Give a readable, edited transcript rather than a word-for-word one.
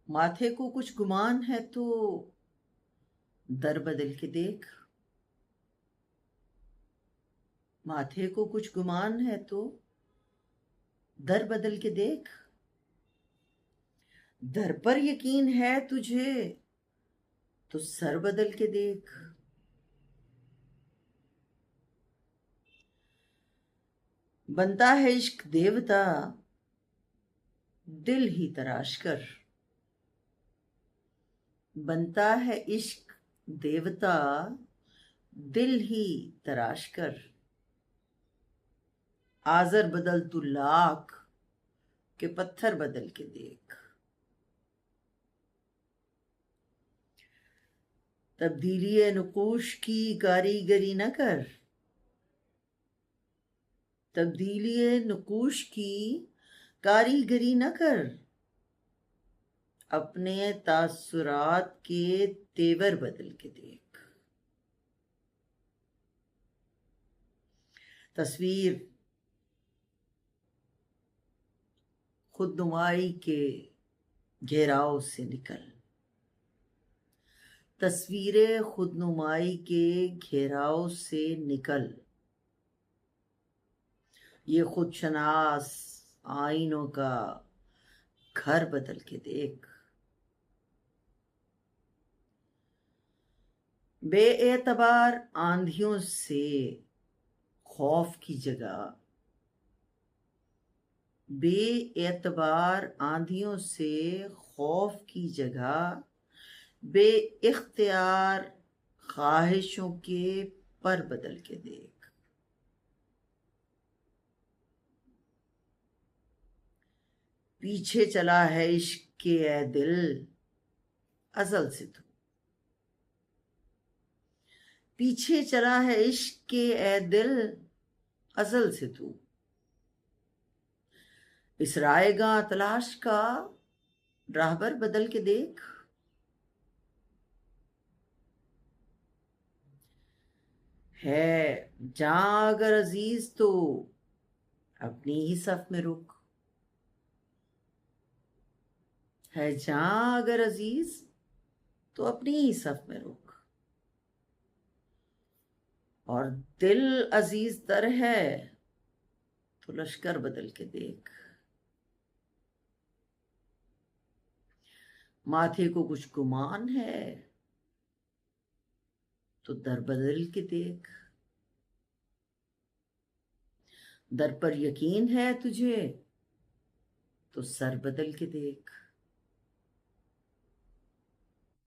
माथे को कुछ गुमान है तो दर बदल के देख। माथे को कुछ गुमान है तो दर बदल के देख। दर पर यकीन है तुझे तो सर बदल के देख। बनता है इश्क देवता दिल ही तराश कर। बनता है इश्क देवता दिल ही तराश कर। आजर बदल तू लाख के पत्थर बदल के देख। तब्दीली नुकूश की कारीगरी न कर। तब्दीली नुकूश की कारीगरी न कर। अपने तासुरात के तेवर बदल के देख। तस्वीर खुदनुमाई के घेराव से निकल। तस्वीरें खुदनुमाई के घेराव से निकल। ये खुदशनास आईनों का घर बदल के देख। बेएतबार आंधियों से खौफ की जगह। बेएतबार आंधियों से खौफ की जगह बेइख्तियार ख्वाहिशों के पर बदल के देख। पीछे चला है इश्क के ए दिल अजल से तू। पीछे चला है इश्क के ए दिल अजल से तू। इस रायगा तलाश का राहबर बदल के देख। है जहां अगर अजीज तो अपनी ही सफ में रुक। है जहां अगर अजीज तो अपनी ही सफ में रुक। और दिल अजीज तर है तो लश्कर बदल के देख। माथे को कुछ गुमान है तो दर बदल के देख। दर पर यकीन है तुझे तो सर बदल के देख।